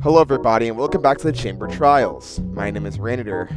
Hello everybody and welcome back to the Chamber Trials. My name is Ranitor.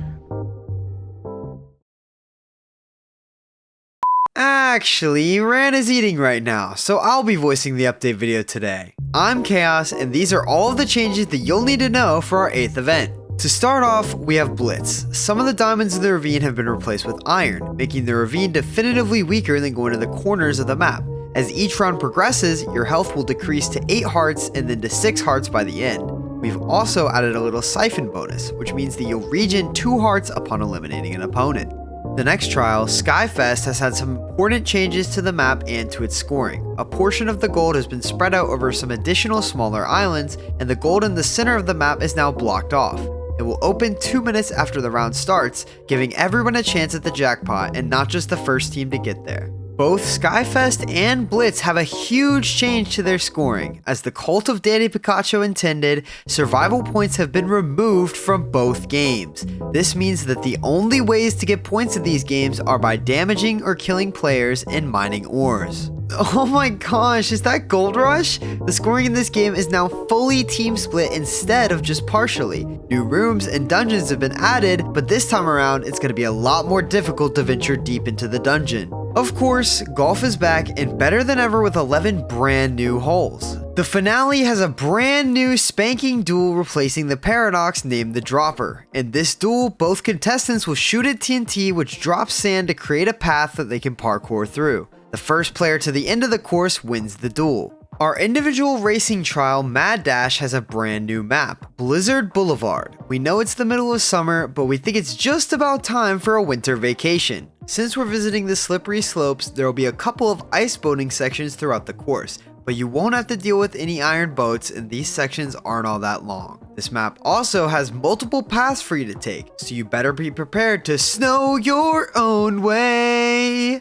Actually, Ran is eating right now, so I'll be voicing the update video today. I'm Chaos, and these are all of the changes that you'll need to know for our 8th event. To start off, we have Blitz. Some of the diamonds in the ravine have been replaced with iron, making the ravine definitively weaker than going to the corners of the map. As each round progresses, your health will decrease to 8 hearts and then to 6 hearts by the end. We've also added a little siphon bonus, which means that you'll regen 2 hearts upon eliminating an opponent. The next trial, Skyfest, has had some important changes to the map and to its scoring. A portion of the gold has been spread out over some additional smaller islands, and the gold in the center of the map is now blocked off. It will open 2 minutes after the round starts, giving everyone a chance at the jackpot and not just the first team to get there. Both Skyfest and Blitz have a huge change to their scoring. As the Cult of Danny Picacho intended, survival points have been removed from both games. This means that the only ways to get points in these games are by damaging or killing players and mining ores. Oh my gosh, is that Gold Rush? The scoring in this game is now fully team split instead of just partially. New rooms and dungeons have been added, but this time around it's going to be a lot more difficult to venture deep into the dungeon. Of course, golf is back and better than ever with 11 brand new holes. The finale has a brand new spanking duel replacing the Paradox named the Dropper. In this duel, both contestants will shoot at TNT which drops sand to create a path that they can parkour through. The first player to the end of the course wins the duel. Our individual racing trial, Mad Dash, has a brand new map, Blizzard Boulevard. We know it's the middle of summer, but we think it's just about time for a winter vacation. Since we're visiting the slippery slopes, there will be a couple of ice boating sections throughout the course, but you won't have to deal with any iron boats and these sections aren't all that long. This map also has multiple paths for you to take, so you better be prepared to snow your own way.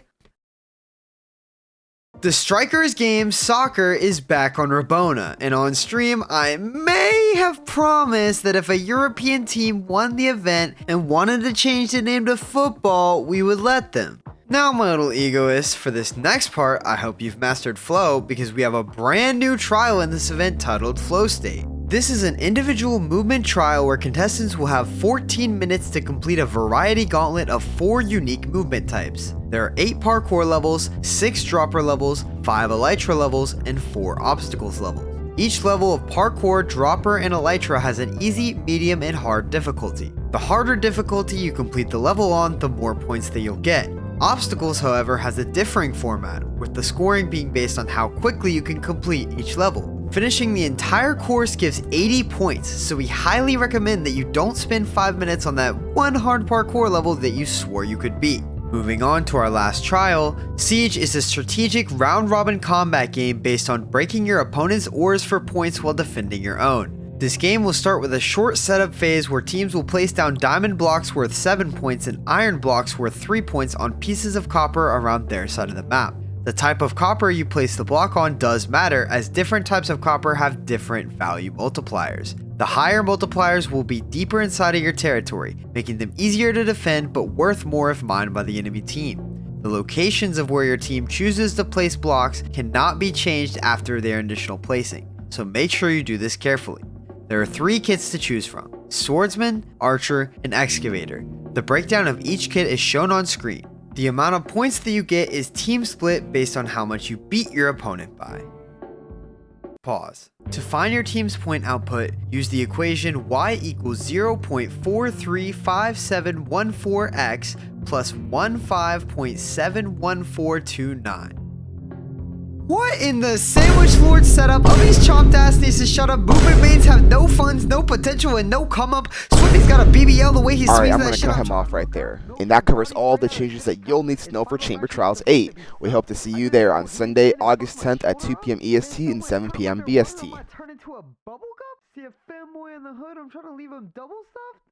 The Strikers game Soccer is back on Rabona, and on stream I may have promised that if a European team won the event and wanted to change the name to football, we would let them. Now my little egoist, for this next part I hope you've mastered Flow because we have a brand new trial in this event titled Flow State. This is an individual movement trial where contestants will have 14 minutes to complete a variety gauntlet of 4 unique movement types. There are 8 parkour levels, 6 dropper levels, 5 elytra levels, and 4 obstacles levels. Each level of parkour, dropper, and elytra has an easy, medium, and hard difficulty. The harder difficulty you complete the level on, the more points that you'll get. Obstacles, however, has a differing format, with the scoring being based on how quickly you can complete each level. Finishing the entire course gives 80 points, so we highly recommend that you don't spend 5 minutes on that one hard parkour level that you swore you could beat. Moving on to our last trial, Siege is a strategic round-robin combat game based on breaking your opponent's ores for points while defending your own. This game will start with a short setup phase where teams will place down diamond blocks worth 7 points and iron blocks worth 3 points on pieces of copper around their side of the map. The type of copper you place the block on does matter, as different types of copper have different value multipliers. The higher multipliers will be deeper inside of your territory, making them easier to defend but worth more if mined by the enemy team. The locations of where your team chooses to place blocks cannot be changed after their initial placing, so make sure you do this carefully. There are 3 kits to choose from: Swordsman, Archer, and Excavator. The breakdown of each kit is shown on screen. The amount of points that you get is team split based on how much you beat your opponent by. Pause. To find your team's point output, use the equation y equals 0.435714x plus 15.71429. What in the Sandwich Lord setup? Ummy's chopped ass needs to shut up. Movement mains have no funds, no potential, and no come up. Swiftly's got a BBL the way he swings that shit. Alright, I'm gonna cut him off right there. And that covers all the changes that you'll need to know for Chamber Trials 8. We hope to see you there on Sunday, August 10th at 2 p.m. EST and 7 p.m. BST. Turn into a bubble cup? See a fanboy in the hood? I'm trying to leave him double stuffed?